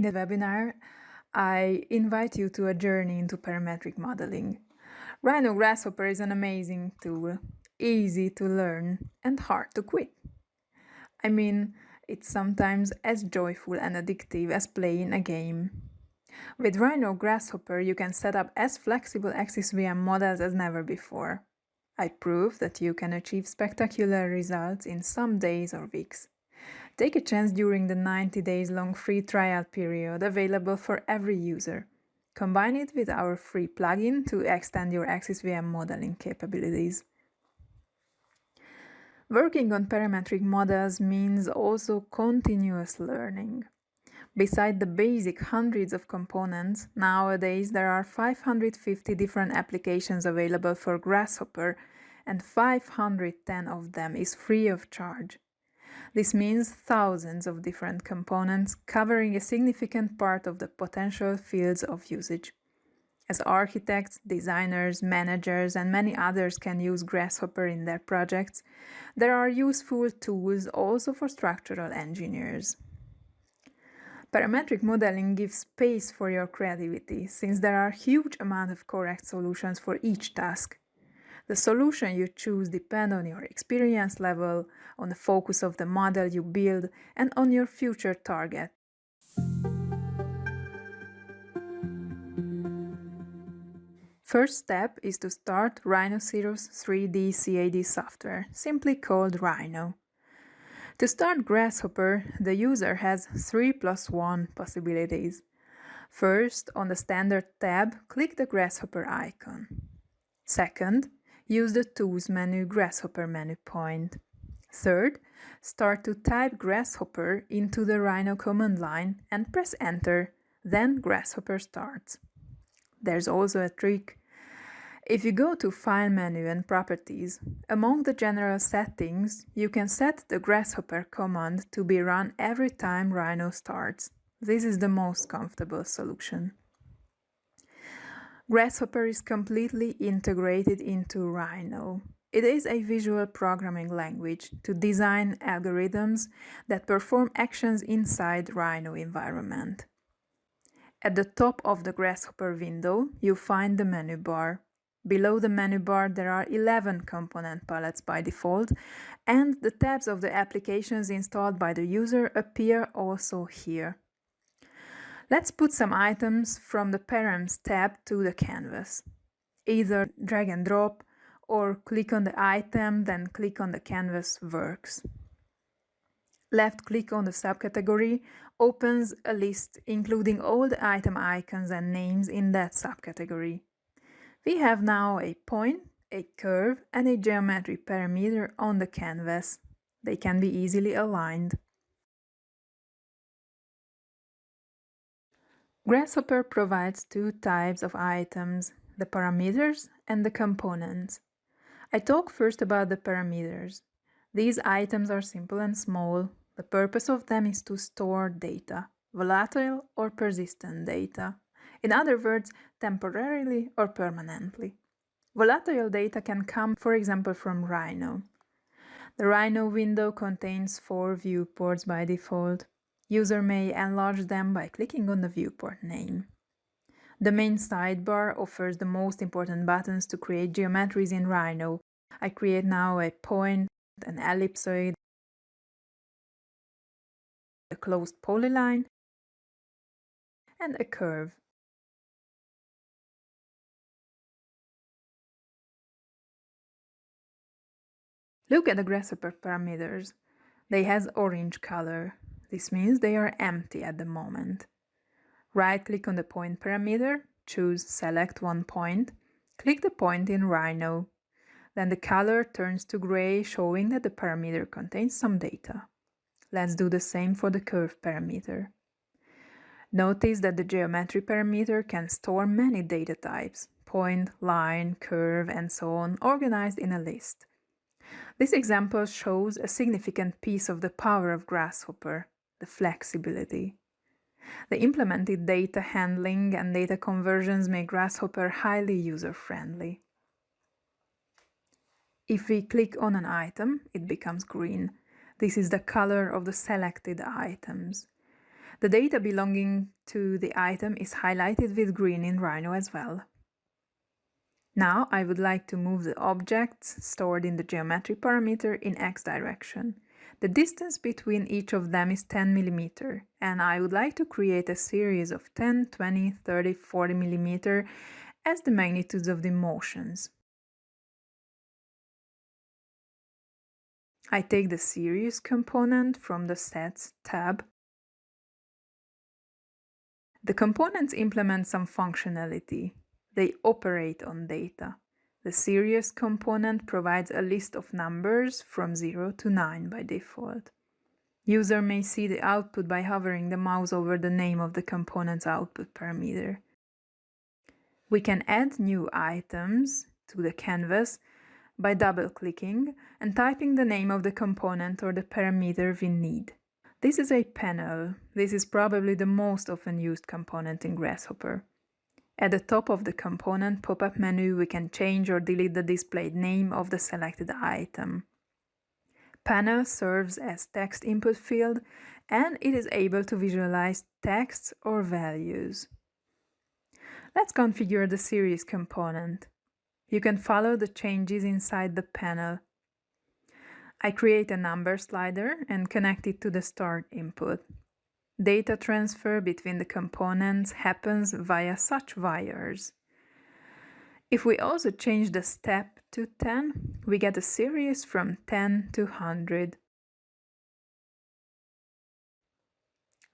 the webinar, I invite you to a journey into parametric modeling. Rhino Grasshopper is an amazing tool, easy to learn and hard to quit. I mean, it's sometimes as joyful and addictive as playing a game. With Rhino Grasshopper, you can set up as flexible AXISVM models as never before. I prove that you can achieve spectacular results in some days or weeks. Take a chance during the 90 days long free trial period available for every user. Combine it with our free plugin to extend your AXISVM modeling capabilities. Working on parametric models means also continuous learning. Beside the basic hundreds of components, nowadays there are 550 different applications available for Grasshopper, and 510 of them is free of charge. This means thousands of different components covering a significant part of the potential fields of usage. As architects, designers, managers, and many others can use Grasshopper in their projects, there are useful tools also for structural engineers. Parametric modeling gives space for your creativity, since there are huge amounts of correct solutions for each task. The solution you choose depends on your experience level, on the focus of the model you build, and on your future target. First step is to start Rhinoceros 3D CAD software, simply called Rhino. To start Grasshopper, the user has 3+1 possibilities. First, on the Standard tab, click the Grasshopper icon. Second, use the Tools menu Grasshopper menu point. Third, start to type Grasshopper into the Rhino command line and press Enter, then Grasshopper starts. There's also a trick. If you go to File menu and Properties, among the general settings, you can set the Grasshopper command to be run every time Rhino starts. This is the most comfortable solution. Grasshopper is completely integrated into Rhino. It is a visual programming language to design algorithms that perform actions inside Rhino environment. At the top of the Grasshopper window, you find the menu bar. Below the menu bar, there are 11 component palettes by default, and the tabs of the applications installed by the user appear also here. Let's put some items from the Params tab to the canvas. Either drag and drop or click on the item, then click on the canvas works. Left-click on the subcategory opens a list including all the item icons and names in that subcategory. We have now a point, a curve, and a geometry parameter on the canvas. They can be easily aligned. Grasshopper provides two types of items, the parameters and the components. I talk first about the parameters. These items are simple and small. The purpose of them is to store data, volatile or persistent data. In other words, temporarily or permanently. Volatile data can come, for example, from Rhino. The Rhino window contains 4 viewports by default. User may enlarge them by clicking on the viewport name. The main sidebar offers the most important buttons to create geometries in Rhino. I create now a point, an ellipsoid, a closed polyline, and a curve. Look at the Grasshopper parameters. They have orange color. This means they are empty at the moment. Right-click on the point parameter, choose Select one point, click the point in Rhino. Then the color turns to gray, showing that the parameter contains some data. Let's do the same for the curve parameter. Notice that the geometry parameter can store many data types, point, line, curve, and so on, organized in a list. This example shows a significant piece of the power of Grasshopper, the flexibility. The implemented data handling and data conversions make Grasshopper highly user-friendly. If we click on an item, it becomes green. This is the color of the selected items. The data belonging to the item is highlighted with green in Rhino as well. Now I would like to move the objects stored in the geometry parameter in x direction. The distance between each of them is 10 mm, and I would like to create a series of 10, 20, 30, 40 mm as the magnitudes of the motions. I take the series component from the Sets tab. The components implement some functionality. They operate on data. The series component provides a list of numbers from 0 to 9 by default. User may see the output by hovering the mouse over the name of the component's output parameter. We can add new items to the canvas by double-clicking and typing the name of the component or the parameter we need. This is a panel. This is probably the most often used component in Grasshopper. At the top of the component pop-up menu, we can change or delete the displayed name of the selected item. Panel serves as text input field, and it is able to visualize text or values. Let's configure the series component. You can follow the changes inside the panel. I create a number slider and connect it to the start input. Data transfer between the components happens via such wires. If we also change the step to 10, we get a series from 10 to 100.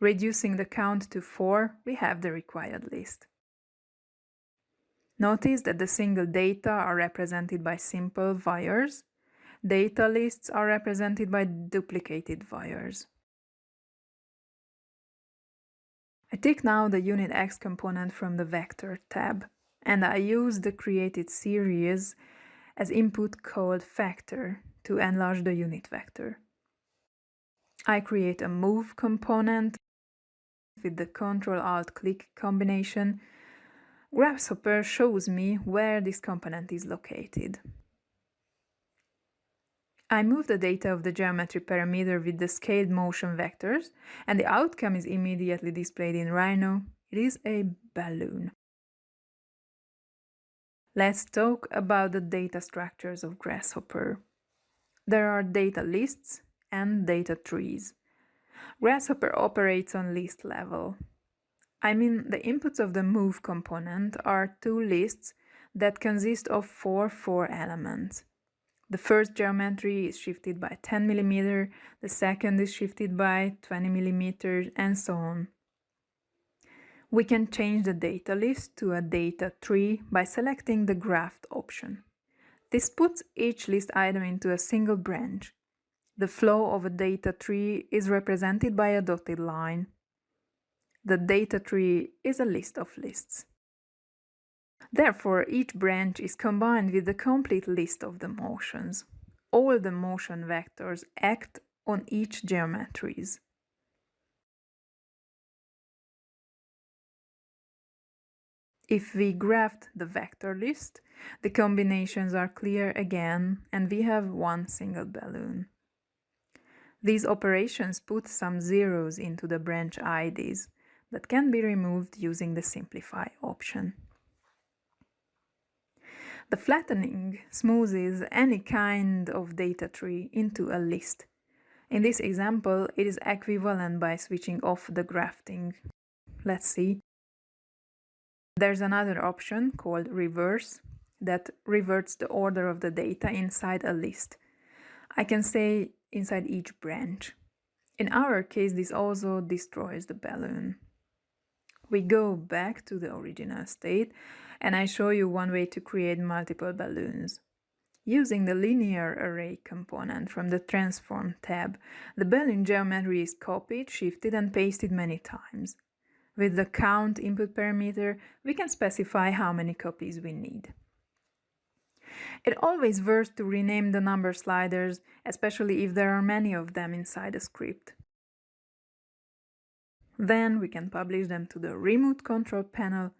Reducing the count to 4, we have the required list. Notice that the single data are represented by simple wires. Data lists are represented by duplicated wires. I take now the unit X component from the Vector tab, and I use the created series as input called factor to enlarge the unit vector. I create a move component with the Ctrl-Alt-Click combination. Grasshopper shows me where this component is located. I move the data of the geometry parameter with the scaled motion vectors, and the outcome is immediately displayed in Rhino. It is a balloon. Let's talk about the data structures of Grasshopper. There are data lists and data trees. Grasshopper operates on list level. I mean, the inputs of the move component are two lists that consist of four elements. The first geometry is shifted by 10 mm, the second is shifted by 20 mm, and so on. We can change the data list to a data tree by selecting the graphed option. This puts each list item into a single branch. The flow of a data tree is represented by a dotted line. The data tree is a list of lists. Therefore, each branch is combined with the complete list of the motions. All the motion vectors act on each geometries. If we graphed the vector list, the combinations are clear again, and we have one single balloon. These operations put some zeros into the branch IDs that can be removed using the Simplify option. The flattening smoothes any kind of data tree into a list. In this example, it is equivalent by switching off the grafting. Let's see. There's another option called Reverse that reverts the order of the data inside a list. I can say inside each branch. In our case, this also destroys the balloon. We go back to the original state, and I show you one way to create multiple balloons. Using the linear array component from the Transform tab, the balloon geometry is copied, shifted, and pasted many times. With the count input parameter, we can specify how many copies we need. It always works to rename the number sliders, especially if there are many of them inside a script. Then we can publish them to the Remote Control panel.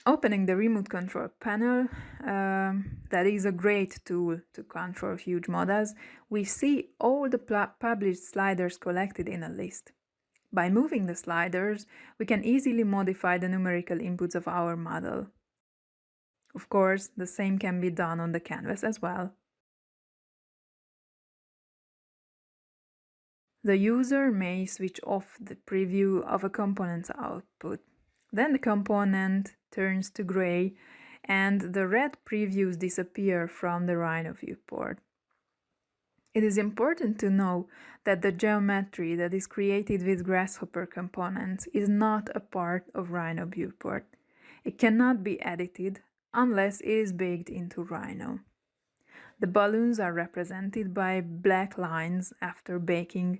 Opening the remote control panel, that is a great tool to control huge models, we see all the published sliders collected in a list. By moving the sliders, we can easily modify the numerical inputs of our model. Of course, the same can be done on the canvas as well. The user may switch off the preview of a component's output. Then the component turns to gray and the red previews disappear from the Rhino viewport. It is important to know that the geometry that is created with Grasshopper components is not a part of Rhino viewport. It cannot be edited unless it is baked into Rhino. The balloons are represented by black lines after baking.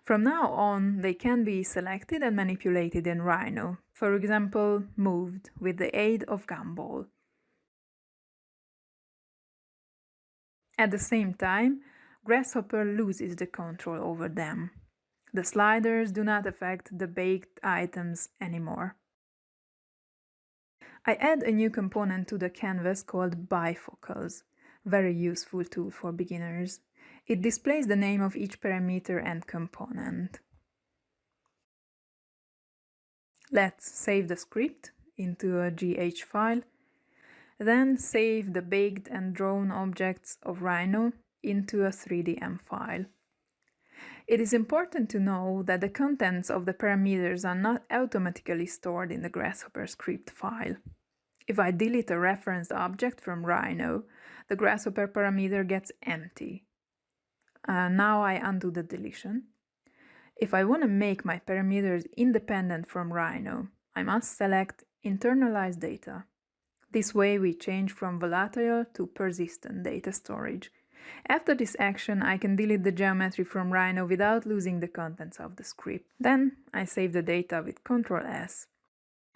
From now on, they can be selected and manipulated in Rhino, for example, moved with the aid of Gumball. At the same time, Grasshopper loses the control over them. The sliders do not affect the baked items anymore. I add a new component to the canvas called bifocals, very useful tool for beginners. It displays the name of each parameter and component. Let's save the script into a GH file, then save the baked and drawn objects of Rhino into a 3DM file. It is important to know that the contents of the parameters are not automatically stored in the Grasshopper script file. If I delete a referenced object from Rhino, the Grasshopper parameter gets empty. Now I undo the deletion. If I want to make my parameters independent from Rhino, I must select Internalize Data. This way we change from volatile to persistent data storage. After this action, I can delete the geometry from Rhino without losing the contents of the script. Then I save the data with Ctrl S.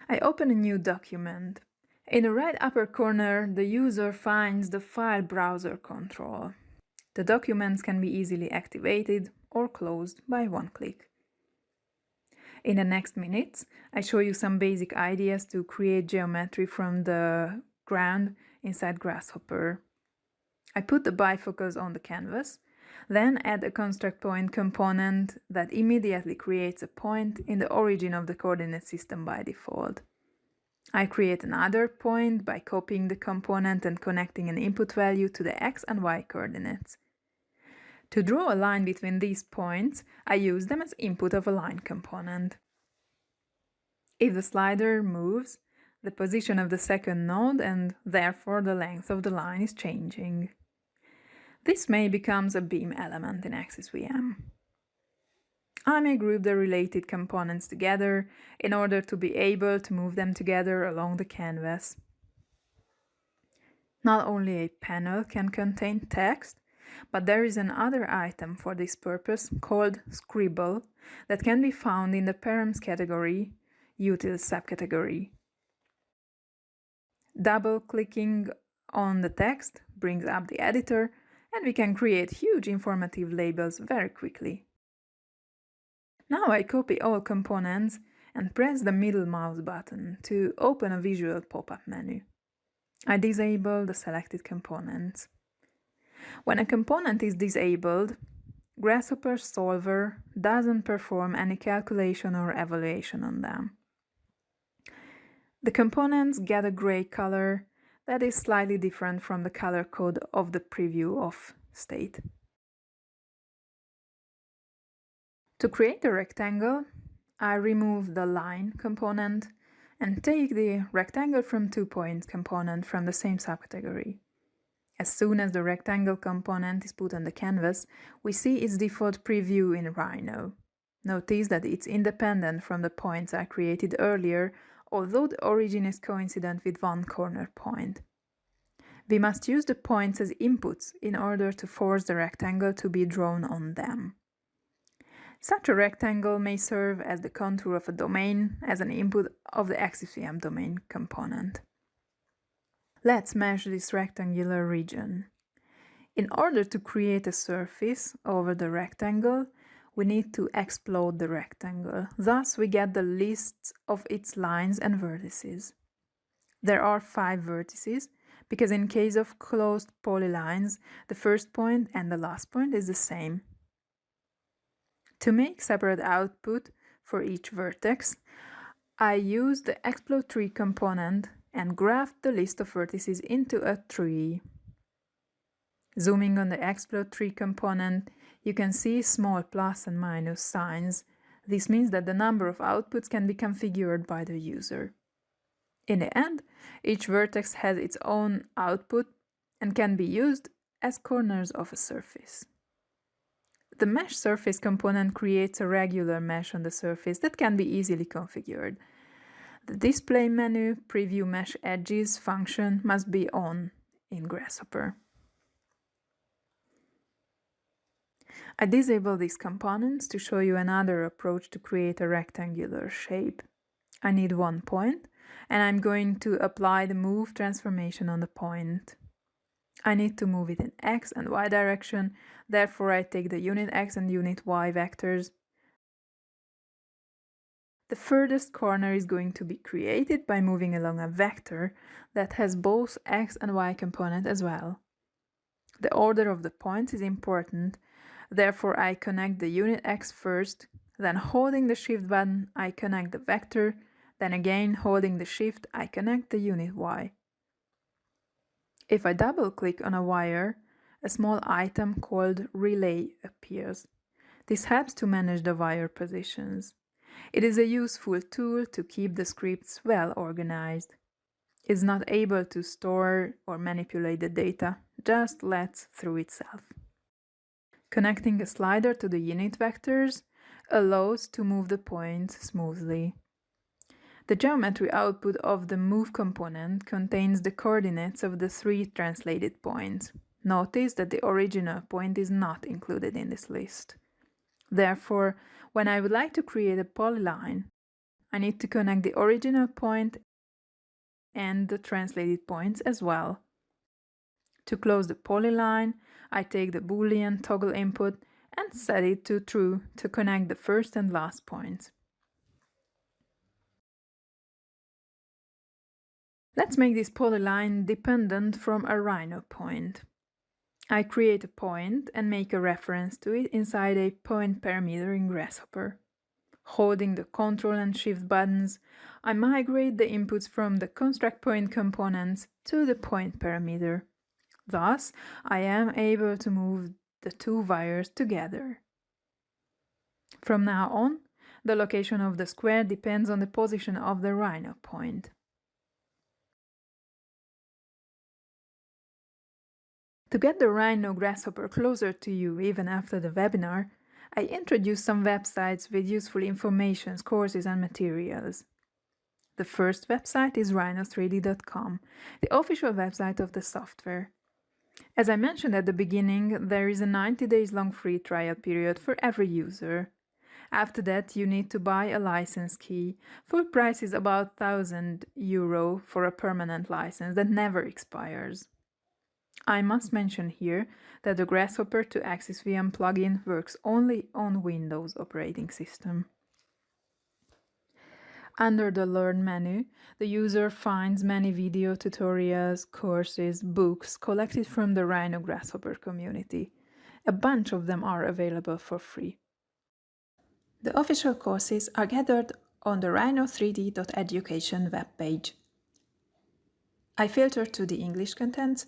I open a new document. In the right upper corner, the user finds the File Browser control. The documents can be easily activated or closed by one click. In the next minutes, I show you some basic ideas to create geometry from the ground inside Grasshopper. I put the bifocals on the canvas, then add a construct point component that immediately creates a point in the origin of the coordinate system by default. I create another point by copying the component and connecting an input value to the x and y coordinates. To draw a line between these points, I use them as input of a line component. If the slider moves, the position of the second node and therefore the length of the line is changing. This may become a beam element in AXISVM. I may group the related components together in order to be able to move them together along the canvas. Not only a panel can contain text, but there is another item for this purpose called Scribble that can be found in the Params category, Utils subcategory. Double-clicking on the text brings up the editor, and we can create huge informative labels very quickly. Now I copy all components and press the middle mouse button to open a visual pop-up menu. I disable the selected components. When a component is disabled, Grasshopper Solver doesn't perform any calculation or evaluation on them. The components get a gray color that is slightly different from the color code of the preview of state. To create a rectangle, I remove the line component and take the rectangle from 2 points component from the same subcategory. As soon as the rectangle component is put on the canvas, we see its default preview in Rhino. Notice that it's independent from the points I created earlier, although the origin is coincident with one corner point. We must use the points as inputs in order to force the rectangle to be drawn on them. Such a rectangle may serve as the contour of a domain as an input of the AXISVM domain component. Let's mesh this rectangular region. In order to create a surface over the rectangle, we need to explode the rectangle. Thus, we get the lists of its lines and vertices. There are 5 vertices, because in case of closed polylines, the first point and the last point is the same. To make separate output for each vertex, I use the explode tree component and graphed the list of vertices into a tree. Zooming on the explode tree component, you can see small plus and minus signs. This means that the number of outputs can be configured by the user. In the end, each vertex has its own output and can be used as corners of a surface. The mesh surface component creates a regular mesh on the surface that can be easily configured. The display menu preview mesh edges function must be on in Grasshopper. I disable these components to show you another approach to create a rectangular shape. I need one point, and I'm going to apply the move transformation on the point. I need to move it in X and Y direction, therefore I take the unit X and unit Y vectors. The furthest corner is going to be created by moving along a vector that has both X and Y component as well. The order of the points is important, therefore I connect the unit X first, then holding the shift button I connect the vector, then again holding the shift I connect the unit Y. If I double-click on a wire, a small item called Relay appears. This helps to manage the wire positions. It is a useful tool to keep the scripts well organized. It's not able to store or manipulate the data, just lets through itself. Connecting a slider to the unit vectors allows to move the points smoothly. The geometry output of the move component contains the coordinates of the 3 translated points. Notice that the original point is not included in this list. Therefore, when I would like to create a polyline, I need to connect the original point and the translated points as well. To close the polyline, I take the Boolean toggle input and set it to true to connect the first and last points. Let's make this polyline dependent from a Rhino point. I create a point and make a reference to it inside a point parameter in Grasshopper. Holding the Ctrl and Shift buttons, I migrate the inputs from the construct point components to the point parameter. Thus, I am able to move the 2 wires together. From now on, the location of the square depends on the position of the Rhino point. To get the Rhino Grasshopper closer to you even after the webinar, I introduced some websites with useful information, courses and materials. The first website is rhino3d.com, the official website of the software. As I mentioned at the beginning, there is a 90 days long free trial period for every user. After that, you need to buy a license key. Full price is about €1,000 for a permanent license that never expires. I must mention here that the Grasshopper to AXISVM plugin works only on Windows operating system. Under the Learn menu, the user finds many video tutorials, courses, books collected from the Rhino Grasshopper community. A bunch of them are available for free. The official courses are gathered on the rhino3d.education webpage. I filter to the English contents,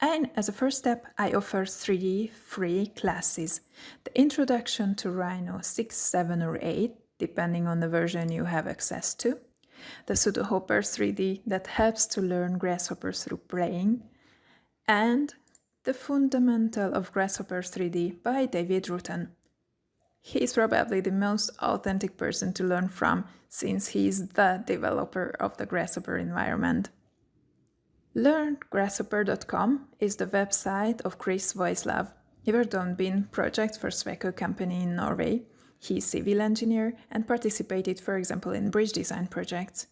and as a first step, I offer 3 free classes. The Introduction to Rhino 6, 7 or 8, depending on the version you have access to. The Pseudo-Hopper 3D that helps to learn Grasshopper through playing. And The Fundamental of Grasshopper 3D by David Rutten. He is probably the most authentic person to learn from, since he is the developer of the Grasshopper environment. LearnGrasshopper.com is the website of Chris Voislav. He worked on BIN project for Sweco company in Norway. He is civil engineer and participated, for example, in bridge design projects.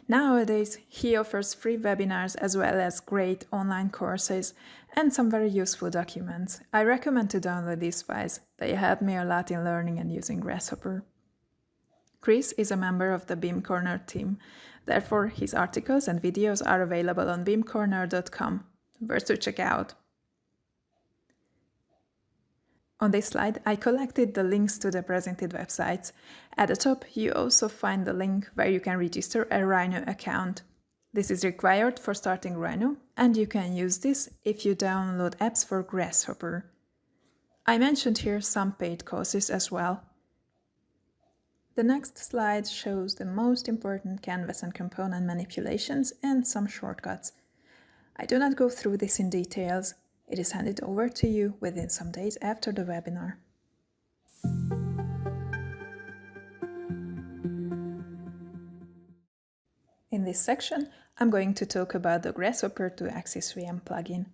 Nowadays, he offers free webinars as well as great online courses and some very useful documents. I recommend to download these files. They helped me a lot in learning and using Grasshopper. Chris is a member of the BIM Corner team, Therefore, his articles and videos are available on beamcorner.com, worth to check out. On this slide, I collected the links to the presented websites. At the top, you also find the link where you can register a Rhino account. This is required for starting Rhino, and you can use this if you download apps for Grasshopper. I mentioned here some paid courses as well. The next slide shows the most important canvas and component manipulations and some shortcuts. I do not go through this in details. It is handed over to you within some days after the webinar. In this section, I'm going to talk about the Grasshopper to AXISVM plugin.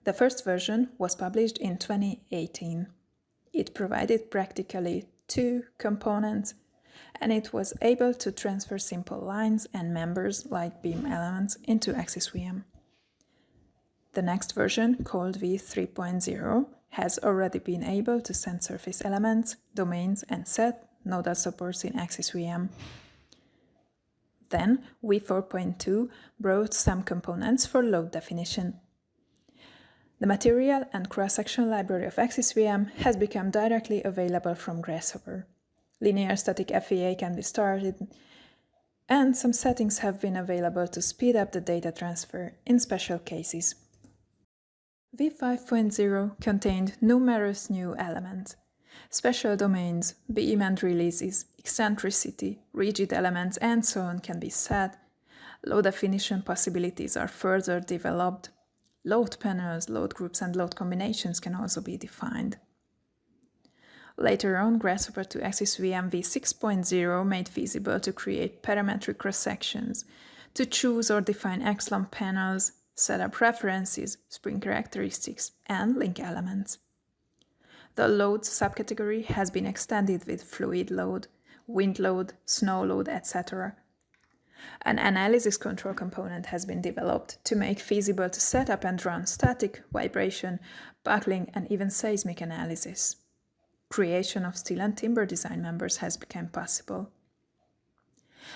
The first version was published in 2018. It provided practically 2 components, and it was able to transfer simple lines and members like beam elements into AXISVM. The next version, called v3.0, has already been able to send surface elements, domains, and set nodal supports in AXISVM. Then, v4.2 brought some components for load definition. The material and cross-section library of AXISVM has become directly available from Grasshopper. Linear static FEA can be started, and some settings have been available to speed up the data transfer in special cases. v5.0 contained numerous new elements. Special domains, beam and releases, eccentricity, rigid elements, and so on can be set. Load definition possibilities are further developed. Load panels, load groups, and load combinations can also be defined. Later on, Grasshopper to AXISVM v6.0 made feasible to create parametric cross-sections, to choose or define axon panels, set up references, spring characteristics, and link elements. The load subcategory has been extended with fluid load, wind load, snow load, etc. An analysis control component has been developed to make feasible to set up and run static, vibration, buckling, and even seismic analysis. Creation of steel and timber design members has become possible.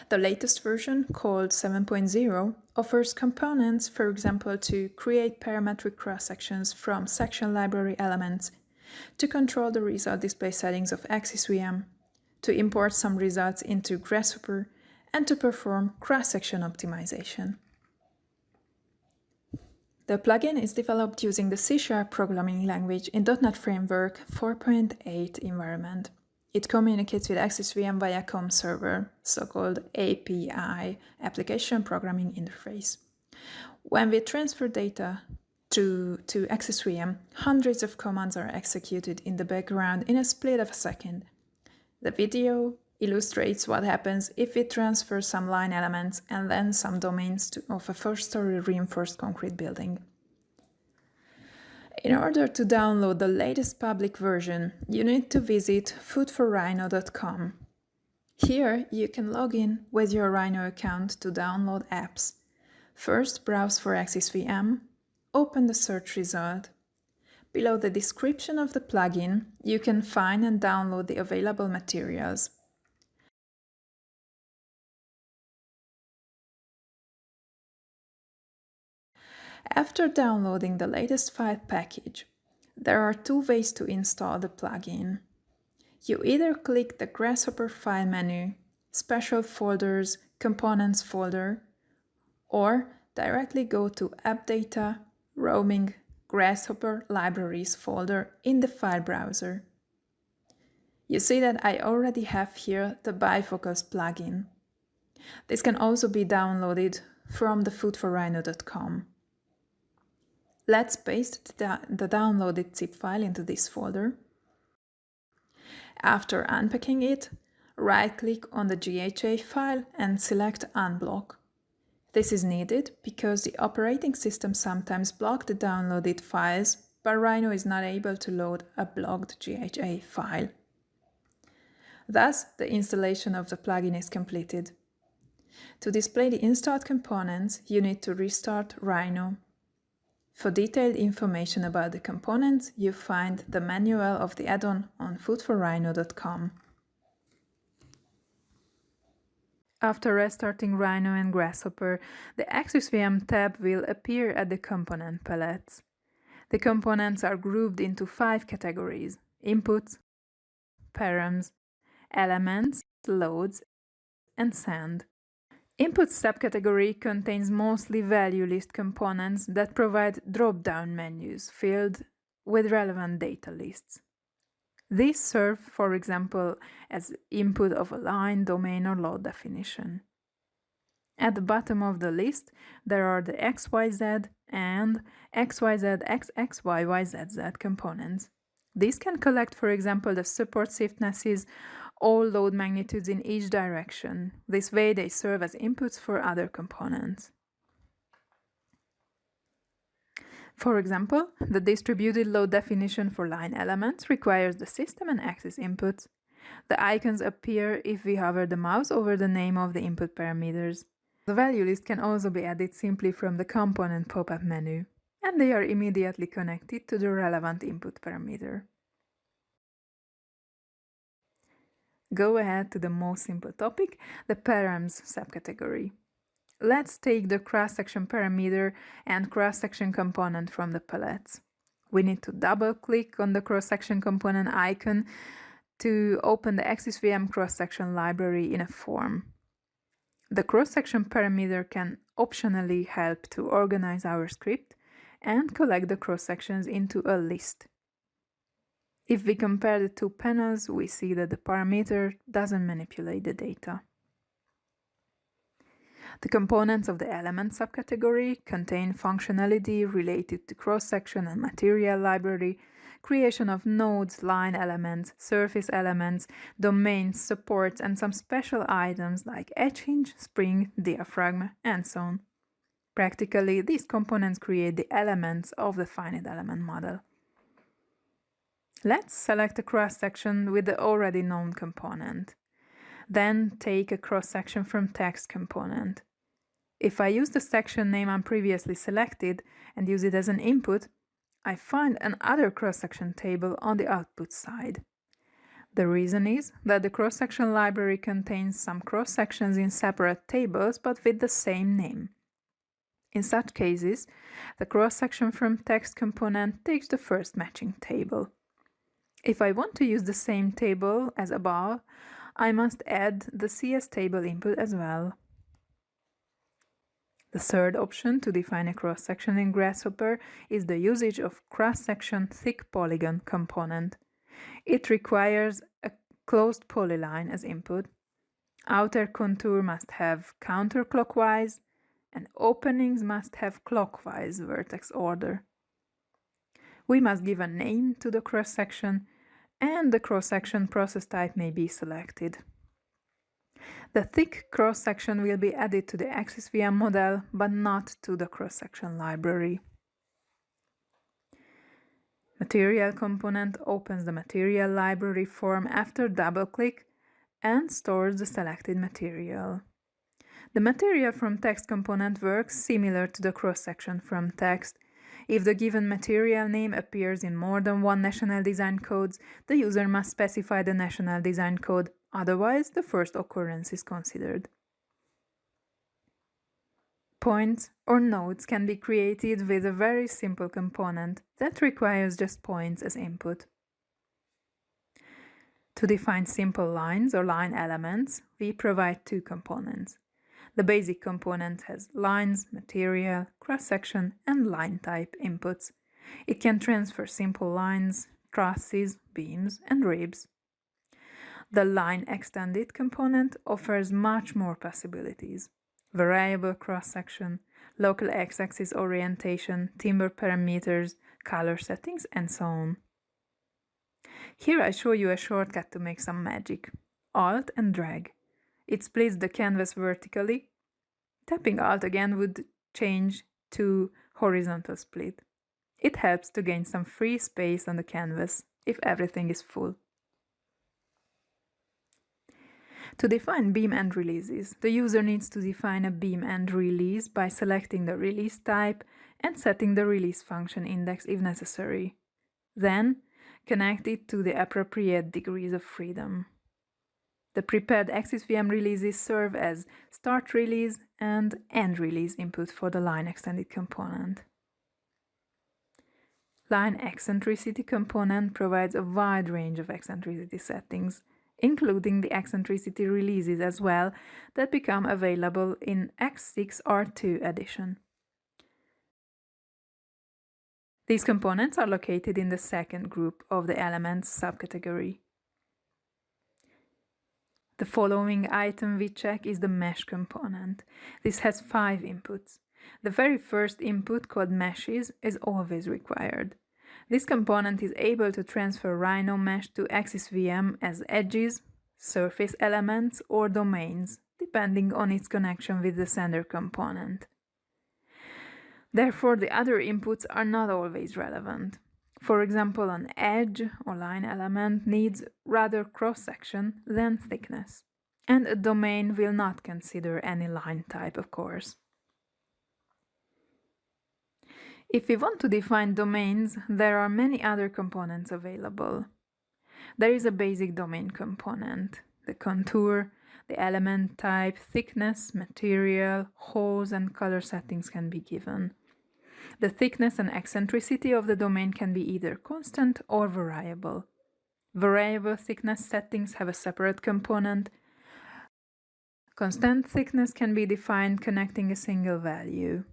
The latest version, called 7.0, offers components, for example, to create parametric cross-sections from section library elements, to control the result display settings of AXISVM, to import some results into Grasshopper, and to perform cross-section optimization. The plugin is developed using the C# programming language in .NET Framework 4.8 environment. It communicates with AXISVM via COM server, so-called API, Application Programming Interface. When we transfer data to AXISVM, hundreds of commands are executed in the background in a split of a second. The video illustrates what happens if we transfer some line elements and then some domains of a first-story reinforced concrete building. In order to download the latest public version, you need to visit foodforrhino.com. Here you can log in with your Rhino account to download apps. First, browse for AXISVM, open the search result. Below the description of the plugin, you can find and download the available materials. After downloading the latest file package, there are 2 ways to install the plugin. You either click the Grasshopper file menu, Special Folders, Components folder, or directly go to App Data, Roaming, Grasshopper Libraries folder in the file browser. You see that I already have here the bifocals plugin. This can also be downloaded from the foodforrhino.com. Let's paste the downloaded zip file into this folder. After unpacking it, right-click on the GHA file and select Unblock. This is needed because the operating system sometimes blocks the downloaded files, but Rhino is not able to load a blocked GHA file. Thus, the installation of the plugin is completed. To display the installed components, you need to restart Rhino. For detailed information about the components, you find the manual of the add-on on foodforrhino.com. After restarting Rhino and Grasshopper, the AXISVM tab will appear at the component palettes. The components are grouped into 5 categories: inputs, params, elements, loads, and send. Input subcategory contains mostly value list components that provide drop-down menus filled with relevant data lists. These serve, for example, as input of a line, domain, or load definition. At the bottom of the list, there are the XYZ and XYZ components. These can collect, for example, the support stiffnesses, all load magnitudes in each direction. This way they serve as inputs for other components. For example, the distributed load definition for line elements requires the system and axis inputs. The icons appear if we hover the mouse over the name of the input parameters. The value list can also be added simply from the component pop-up menu, and they are immediately connected to the relevant input parameter. Go ahead to the most simple topic, the params subcategory. Let's take the cross-section parameter and cross-section component from the palettes. We need to double-click on the cross-section component icon to open the AXISVM cross-section library in a form. The cross-section parameter can optionally help to organize our script and collect the cross-sections into a list. If we compare the two panels, we see that the parameter doesn't manipulate the data. The components of the element subcategory contain functionality related to cross-section and material library, creation of nodes, line elements, surface elements, domains, supports, and some special items like edge hinge, spring, diaphragm, and so on. Practically, these components create the elements of the finite element model. Let's select a cross-section with the already known component. Then take a cross-section from text component. If I use the section name I previously selected and use it as an input, I find another cross-section table on the output side. The reason is that the cross-section library contains some cross-sections in separate tables but with the same name. In such cases, the cross-section from text component takes the first matching table. If I want to use the same table as above, I must add the CS table input as well. The third option to define a cross-section in Grasshopper is the usage of cross-section thick polygon component. It requires a closed polyline as input. Outer contour must have counterclockwise, and openings must have clockwise vertex order. We must give a name to the cross-section, and the cross-section process type may be selected. The thick cross-section will be added to the AXISVM model, but not to the cross-section library. Material component opens the material library form after double-click and stores the selected material. The material from text component works similar to the cross-section from text. If the given material name appears in more than one national design codes, the user must specify the national design code, otherwise the first occurrence is considered. Points or nodes can be created with a very simple component that requires just points as input. To define simple lines or line elements, we provide two components. The basic component has lines, material, cross-section, and line type inputs. It can transfer simple lines, trusses, beams, and ribs. The line extended component offers much more possibilities: variable cross-section, local x-axis orientation, timber parameters, color settings, and so on. Here I show you a shortcut to make some magic. Alt and drag. It splits the canvas vertically. Tapping Alt again would change to horizontal split. It helps to gain some free space on the canvas if everything is full. To define beam end releases, the user needs to define a beam end release by selecting the release type and setting the release function index if necessary. Then, connect it to the appropriate degrees of freedom. The prepared AXISVM releases serve as start release and end release input for the line extended component. Line eccentricity component provides a wide range of eccentricity settings, including the eccentricity releases as well, that become available in X6R2 edition. These components are located in the second group of the elements subcategory. The following item we check is the mesh component. This has 5 inputs. The very first input, called meshes, is always required. This component is able to transfer Rhino mesh to AXISVM as edges, surface elements, or domains, depending on its connection with the sender component. Therefore, the other inputs are not always relevant. For example, an edge or line element needs rather cross-section than thickness, and a domain will not consider any line type, of course. If we want to define domains, there are many other components available. There is a basic domain component, the contour, the element type, thickness, material, holes, and color settings can be given. The thickness and eccentricity of the domain can be either constant or variable. Variable thickness settings have a separate component. Constant thickness can be defined connecting a single value.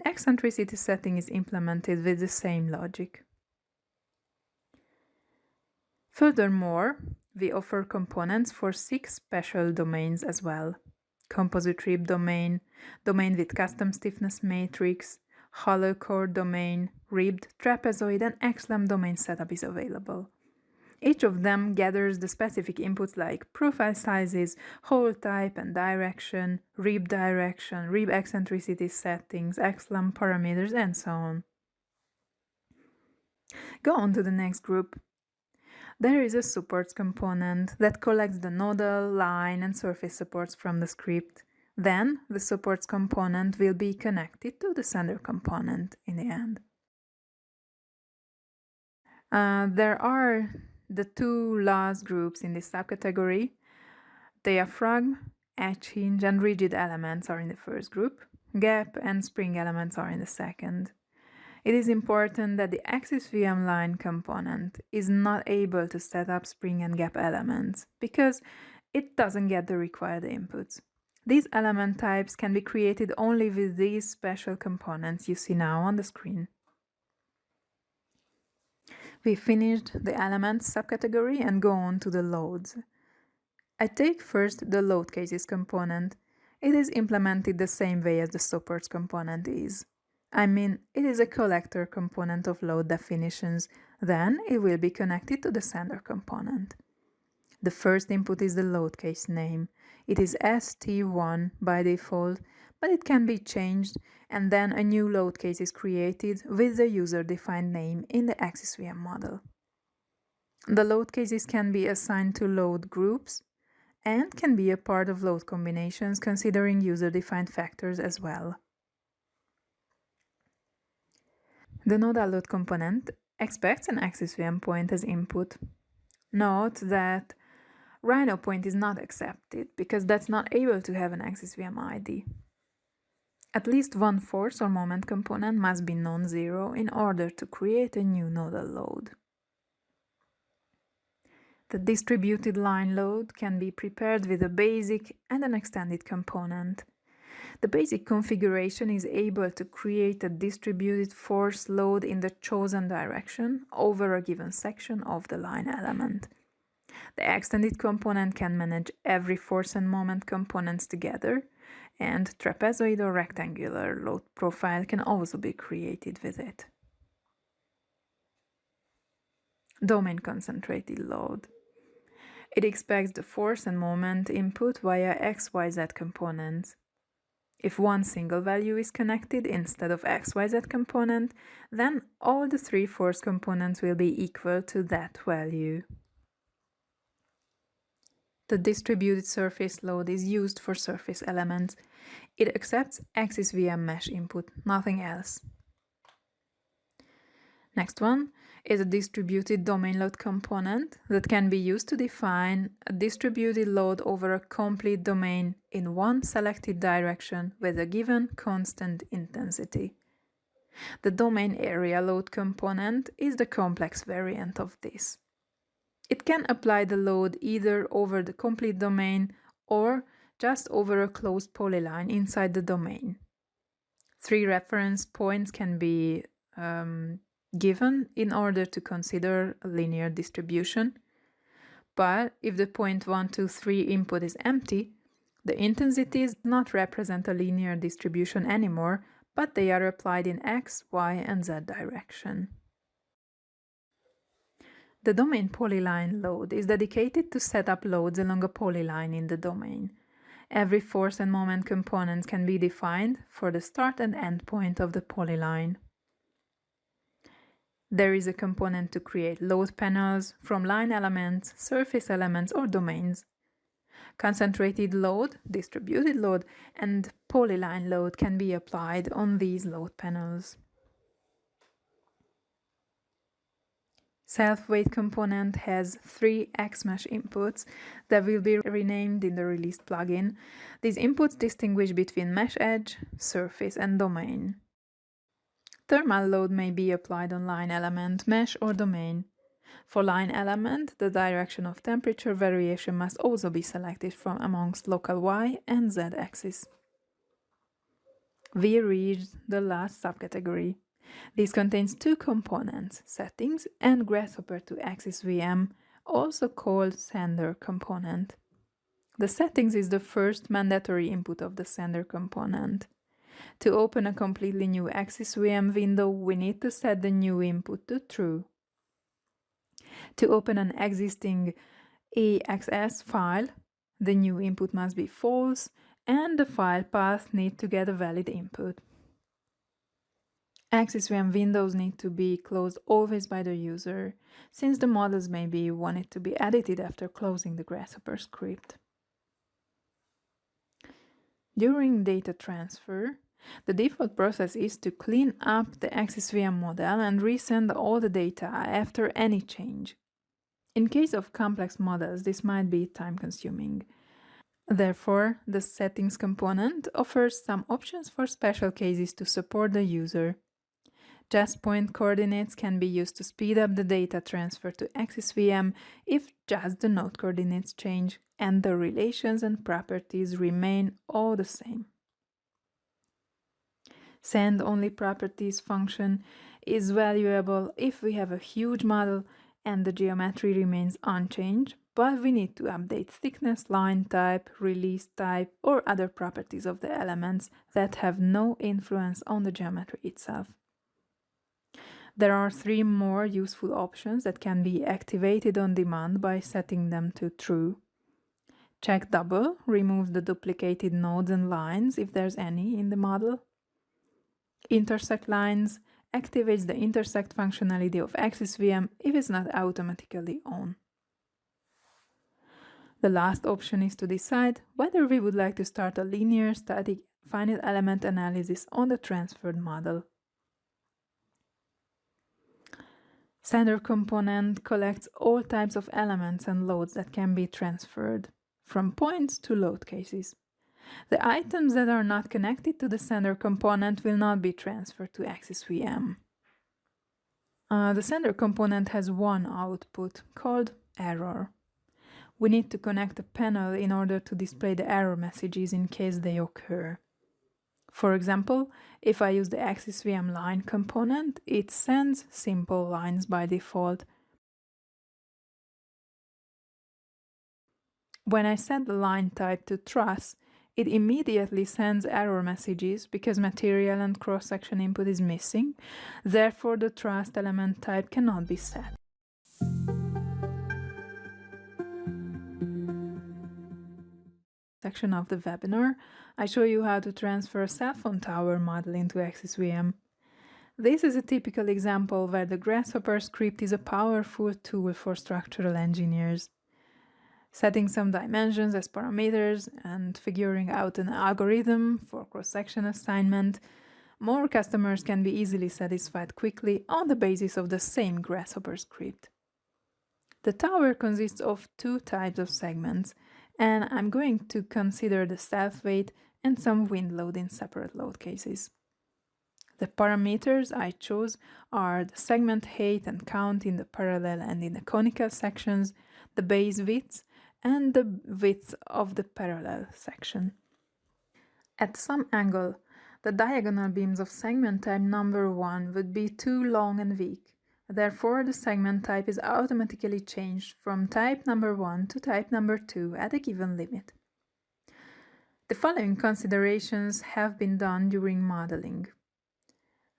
Eccentricity setting is implemented with the same logic. Furthermore, we offer components for 6 special domains as well. Composite rib domain, domain with custom stiffness matrix, hollow core domain, ribbed, trapezoid, and XLAM domain setup is available. Each of them gathers the specific inputs like profile sizes, hole type and direction, rib eccentricity settings, XLAM parameters, and so on. Go on to the next group. There is a supports component that collects the nodal, line, and surface supports from the script. Then the supports component will be connected to the sender component in the end. There are the 2 last groups in this subcategory. Diaphragm, edge hinge, and rigid elements are in the first group. Gap and spring elements are in the second. It is important that the AXISVM line component is not able to set up spring and gap elements because it doesn't get the required inputs. These element types can be created only with these special components you see now on the screen. We finished the elements subcategory and go on to the loads. I take first the load cases component. It is implemented the same way as the supports component is. I mean, it is a collector component of load definitions, then it will be connected to the sender component. The first input is the load case name. It is ST1 by default, but it can be changed, and then a new load case is created with the user-defined name in the AXISVM model. The load cases can be assigned to load groups and can be a part of load combinations considering user-defined factors as well. The nodal load component expects an AXISVM point as input. Note that Rhino point is not accepted because that's not able to have an AXISVM ID. At least one force or moment component must be non-zero in order to create a new nodal load. The distributed line load can be prepared with a basic and an extended component. The basic configuration is able to create a distributed force load in the chosen direction over a given section of the line element. The extended component can manage every force and moment components together, and trapezoid or rectangular load profile can also be created with it. Domain concentrated load. It expects the force and moment input via XYZ components. If one single value is connected instead of XYZ component, then all the 3 force components will be equal to that value. The distributed surface load is used for surface elements. It accepts AXISVM mesh input, nothing else. Next one is a distributed domain load component that can be used to define a distributed load over a complete domain in one selected direction with a given constant intensity. The domain area load component is the complex variant of this. It can apply the load either over the complete domain or just over a closed polyline inside the domain. 3 reference points can be given in order to consider a linear distribution. But if the point 1, 2, 3 input is empty, the intensities do not represent a linear distribution anymore, but they are applied in x, y, and z direction. The domain polyline load is dedicated to set up loads along a polyline in the domain. Every force and moment component can be defined for the start and end point of the polyline. There is a component to create load panels from line elements, surface elements, or domains. Concentrated load, distributed load, and polyline load can be applied on these load panels. Self-weight component has 3 XMesh inputs that will be renamed in the released plugin. These inputs distinguish between mesh edge, surface, and domain. Thermal load may be applied on line element, mesh, or domain. For line element, the direction of temperature variation must also be selected from amongst local Y and Z axis. We reached the last subcategory. This contains 2 components, settings and Grasshopper to AXISVM, also called sender component. The settings is the first mandatory input of the sender component. To open a completely new AXISVM window, we need to set the new input to true. To open an existing AXS file, the new input must be false and the file path needs to get a valid input. AXISVM windows need to be closed always by the user, since the models may be wanted to be edited after closing the Grasshopper script. During data transfer, the default process is to clean up the AXISVM model and resend all the data after any change. In case of complex models, this might be time-consuming. Therefore, the settings component offers some options for special cases to support the user. Just point coordinates can be used to speed up the data transfer to AXISVM if just the node coordinates change and the relations and properties remain all the same. Send only properties function is valuable if we have a huge model and the geometry remains unchanged, but we need to update thickness, line type, release type, or other properties of the elements that have no influence on the geometry itself. There are 3 more useful options that can be activated on demand by setting them to true. Check double removes the duplicated nodes and lines if there's any in the model. Intersect lines activates the intersect functionality of AXISVM if it's not automatically on. The last option is to decide whether we would like to start a linear static finite element analysis on the transferred model. Sender component collects all types of elements and loads that can be transferred, from points to load cases. The items that are not connected to the sender component will not be transferred to AXISVM. The sender component has one output called error. We need to connect a panel in order to display the error messages in case they occur. For example, if I use the AXISVM line component, it sends simple lines by default. When I set the line type to truss, it immediately sends error messages because material and cross-section input is missing. Therefore, the trussed element type cannot be set. Section of the webinar, I show you how to transfer a cell phone tower model into AXISVM. This is a typical example where the Grasshopper script is a powerful tool for structural engineers. Setting some dimensions as parameters and figuring out an algorithm for cross-section assignment More customers can be easily satisfied quickly on the basis of the same Grasshopper script. The tower consists of two types of segments, and I'm going to consider the self-weight and some wind load in separate load cases. The parameters I chose are the segment height and count in the parallel and in the conical sections, the base width, and the width of the parallel section. At some angle, the diagonal beams of segment type number 1 would be too long and weak. Therefore, the segment type is automatically changed from type number 1 to type number 2 at a given limit. The following considerations have been done during modeling.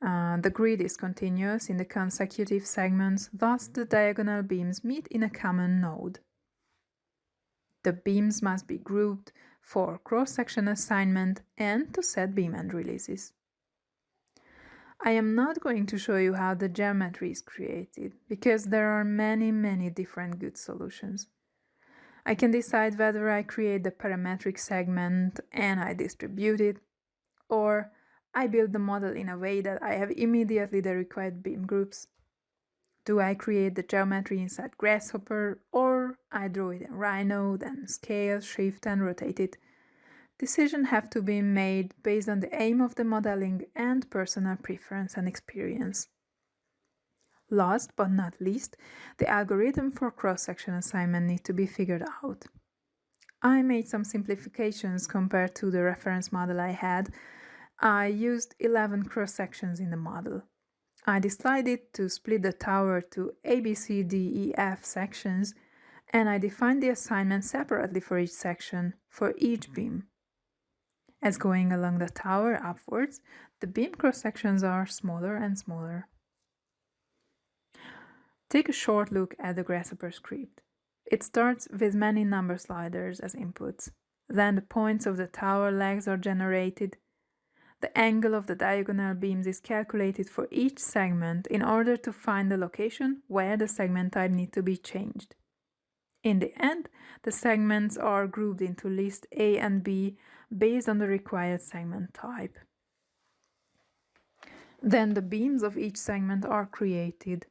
The grid is continuous in the consecutive segments, thus the diagonal beams meet in a common node. The beams must be grouped for cross-section assignment and to set beam end releases. I am not going to show you how the geometry is created, because there are many different good solutions. I can decide whether I create the parametric segment and I distribute it, or I build the model in a way that I have immediately the required beam groups. Do I create the geometry inside Grasshopper, or I draw it in Rhino, then scale, shift and rotate it? Decisions have to be made based on the aim of the modeling and personal preference and experience. Last but not least, the algorithm for cross-section assignment needs to be figured out. I made some simplifications compared to the reference model I had. I used 11 cross-sections in the model. I decided to split the tower to A, B, C, D, E, F sections, and I defined the assignment separately for each section, for each beam. As going along the tower upwards, the beam cross-sections are smaller and smaller. Take a short look at the Grasshopper script. It starts with many number sliders as inputs. Then the points of the tower legs are generated. The angle of the diagonal beams is calculated for each segment in order to find the location where the segment type needs to be changed. In the end, the segments are grouped into list A and B based on the required segment type. Then the beams of each segment are created.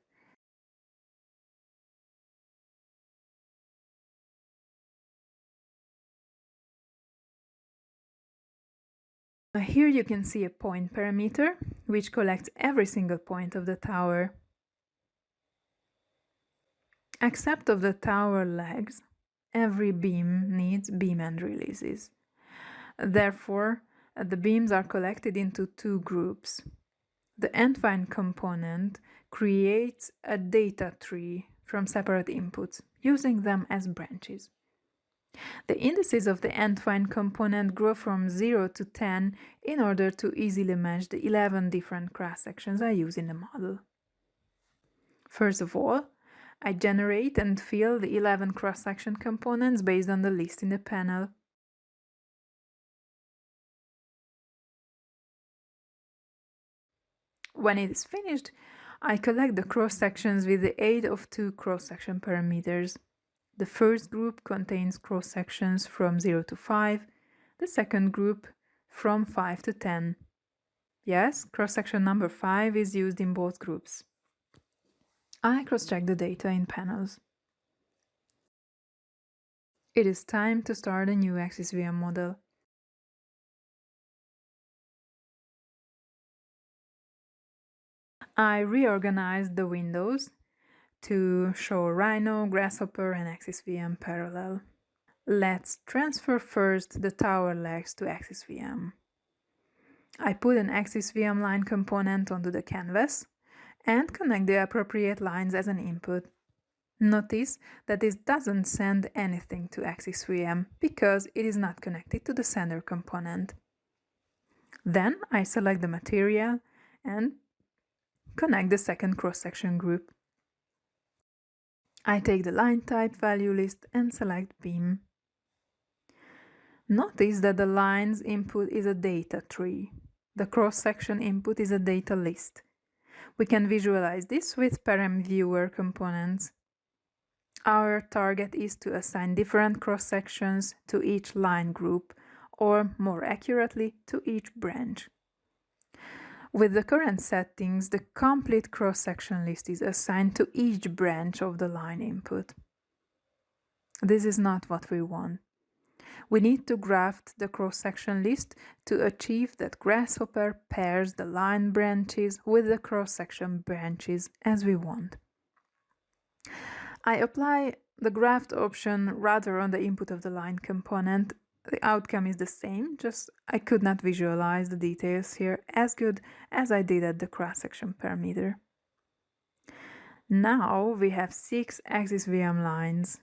Here you can see a point parameter, which collects every single point of the tower. Except of the tower legs, every beam needs beam end releases. Therefore, the beams are collected into two groups. The endpoint component creates a data tree from separate inputs, using them as branches. The indices of the endpoint component grow from 0 to 10 in order to easily match the 11 different cross-sections I use in the model. First of all, I generate and fill the 11 cross-section components based on the list in the panel. When it is finished, I collect the cross-sections with the aid of two cross-section parameters. The first group contains cross-sections from 0 to 5, the second group from 5 to 10. Yes, cross-section number 5 is used in both groups. I cross-check the data in panels. It is time to start a new AXISVM model. I reorganized the windows to show Rhino, Grasshopper and AXISVM parallel. Let's transfer first the tower legs to AXISVM. I put an AXISVM line component onto the canvas and connect the appropriate lines as an input. Notice that this doesn't send anything to AXISVM because it is not connected to the sender component. Then I select the material and connect the second cross-section group. I take the line type value list and select beam. Notice that the line's input is a data tree. The cross-section input is a data list. We can visualize this with param viewer components. Our target is to assign different cross-sections to each line group, or more accurately, to each branch. With the current settings, the complete cross-section list is assigned to each branch of the line input. This is not what we want. We need to graft the cross-section list to achieve that Grasshopper pairs the line branches with the cross-section branches as we want. I apply the graft option rather on the input of the line component. The outcome is the same, just I could not visualize the details here as good as I did at the cross-section parameter. Now we have 6 AXISVM lines,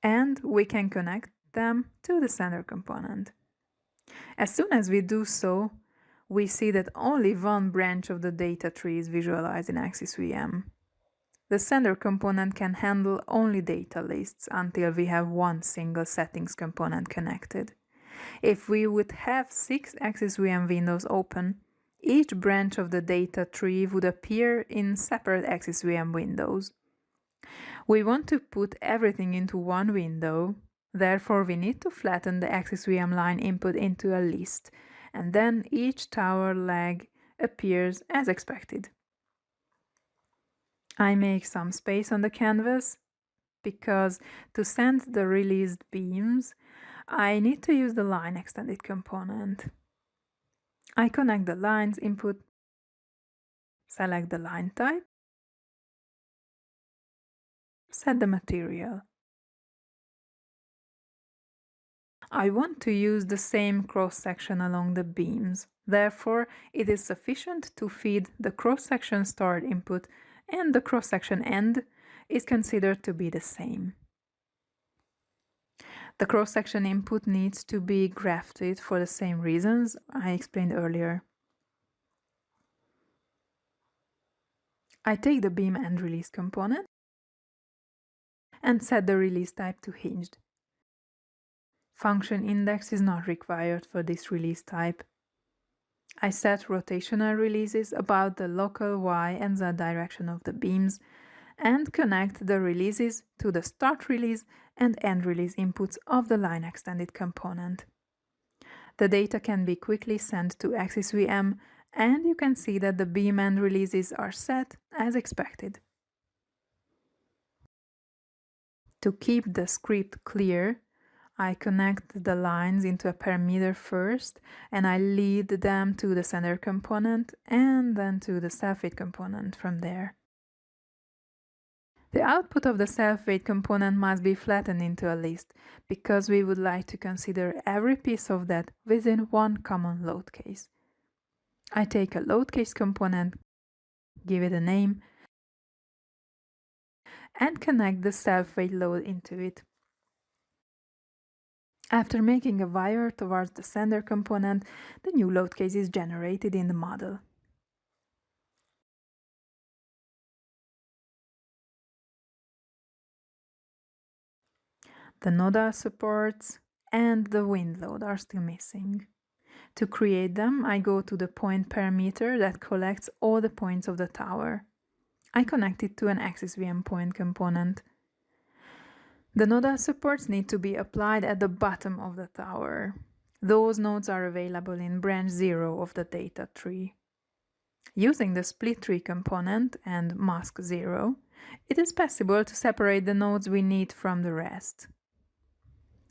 and we can connect them to the center component. As soon as we do so, we see that only one branch of the data tree is visualized in AXISVM. The sender component can handle only data lists until we have one single settings component connected. If we would have 6 AXISVM windows open, each branch of the data tree would appear in separate AXISVM windows. We want to put everything into one window, therefore we need to flatten the AXISVM line input into a list, and then each tower leg appears as expected. I make some space on the canvas because to send the released beams, I need to use the line extended component. I connect the lines input, select the line type, set the material. I want to use the same cross-section along the beams. Therefore, it is sufficient to feed the cross-section start input, and the cross-section end is considered to be the same. The cross-section input needs to be grafted for the same reasons I explained earlier. I take the beam end release component and set the release type to hinged. Function index is not required for this release type. I set rotational releases about the local Y and Z direction of the beams and connect the releases to the start release and end release inputs of the line extended component. The data can be quickly sent to AXISVM, and you can see that the beam end releases are set as expected. To keep the script clear, I connect the lines into a parameter first, and I lead them to the center component and then to the self-weight component from there. The output of the self-weight component must be flattened into a list because we would like to consider every piece of that within one common load case. I take a load case component, give it a name, and connect the self-weight load into it. After making a wire towards the sender component, the new load case is generated in the model. The nodal supports and the wind load are still missing. To create them, I go to the point parameter that collects all the points of the tower. I connect it to an AXISVM point component. The nodal supports need to be applied at the bottom of the tower. Those nodes are available in branch 0 of the data tree. Using the split tree component and mask 0, it is possible to separate the nodes we need from the rest.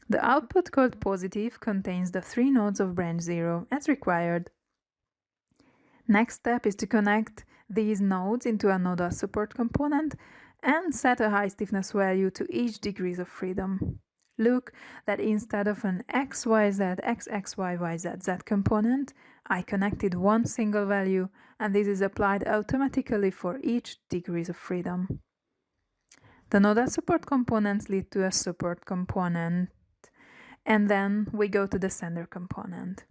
The output called positive contains the 3 nodes of branch 0 as required. Next step is to connect these nodes into a nodal support component and set a high stiffness value to each degrees of freedom. Look that instead of an XYZ, XXYYZZ component, I connected one single value, and this is applied automatically for each degrees of freedom. The nodal support components lead to a support component, and then we go to the sender component.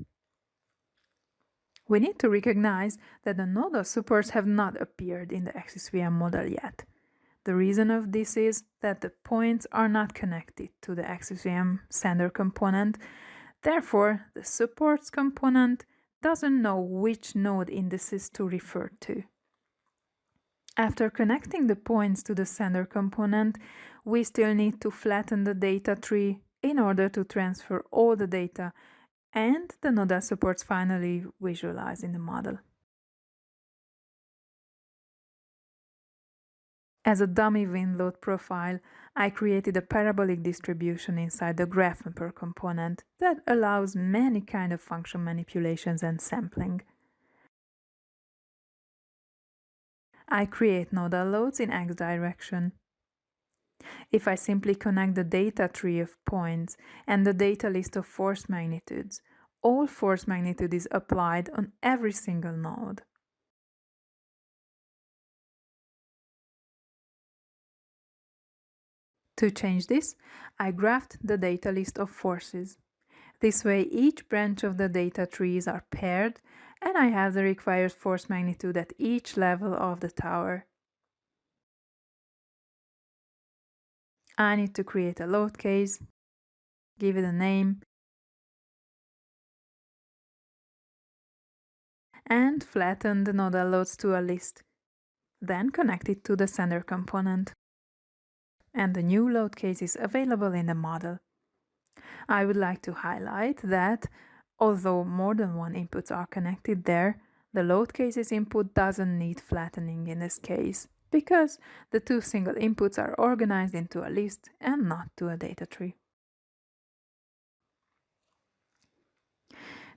We need to recognize that the nodal supports have not appeared in the AXISVM model yet. The reason of this is that the points are not connected to the AXISVM sender component. Therefore, the supports component doesn't know which node indices to refer to. After connecting the points to the sender component, we still need to flatten the data tree in order to transfer all the data and the nodal supports finally visualized in the model. As a dummy wind load profile, I created a parabolic distribution inside the Grasshopper component that allows many kind of function manipulations and sampling. I create nodal loads in x direction. If I simply connect the data tree of points and the data list of force magnitudes, all force magnitude is applied on every single node. To change this, I graphed the data list of forces. This way, each branch of the data trees are paired, and I have the required force magnitude at each level of the tower. I need to create a load case, give it a name, and flatten the nodal loads to a list. Then connect it to the sender component. And the new load case is available in the model. I would like to highlight that although more than one inputs are connected there, the load case's input doesn't need flattening in this case, because the two single inputs are organized into a list and not to a data tree.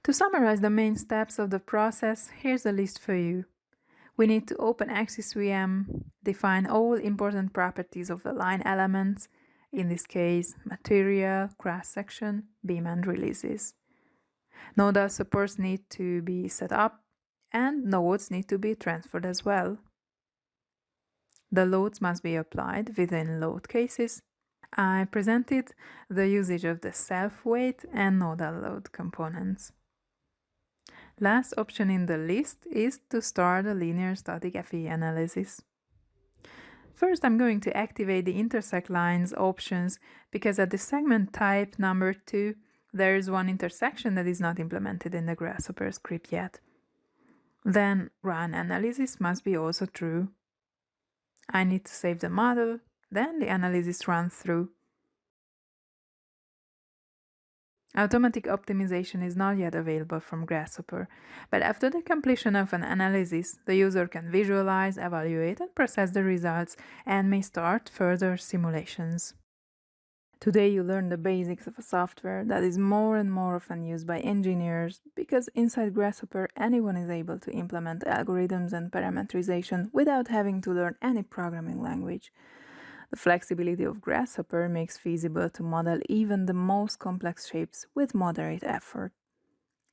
To summarize the main steps of the process, here's a list for you. We need to open AXISVM, define all important properties of the line elements, in this case, material, cross-section, beam and releases. Nodal supports need to be set up, and nodes need to be transferred as well. The loads must be applied within load cases. I presented the usage of the self-weight and nodal load components. Last option in the list is to start a linear static FE analysis. First, I'm going to activate the intersect lines options because at the segment type number 2, there is one intersection that is not implemented in the Grasshopper script yet. Then run analysis must be also true. I need to save the model, then the analysis runs through. Automatic optimization is not yet available from Grasshopper, but after the completion of an analysis, the user can visualize, evaluate, and process the results and may start further simulations. Today you learn the basics of a software that is more and more often used by engineers because inside Grasshopper anyone is able to implement algorithms and parameterization without having to learn any programming language. The flexibility of Grasshopper makes feasible to model even the most complex shapes with moderate effort.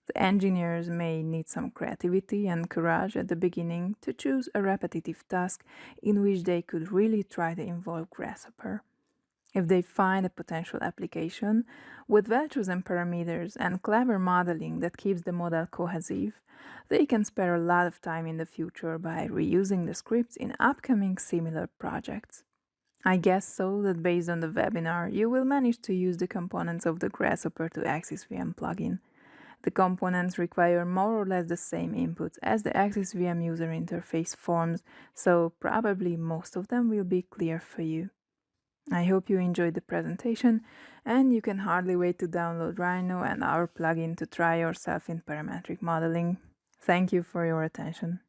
The engineers may need some creativity and courage at the beginning to choose a repetitive task in which they could really try to involve Grasshopper. If they find a potential application with well-chosen parameters and clever modeling that keeps the model cohesive, they can spare a lot of time in the future by reusing the scripts in upcoming similar projects. I guess so that based on the webinar, you will manage to use the components of the Grasshopper to AXISVM plugin. The components require more or less the same inputs as the AXISVM user interface forms, so probably most of them will be clear for you. I hope you enjoyed the presentation, and you can hardly wait to download Rhino and our plugin to try yourself in parametric modeling. Thank you for your attention.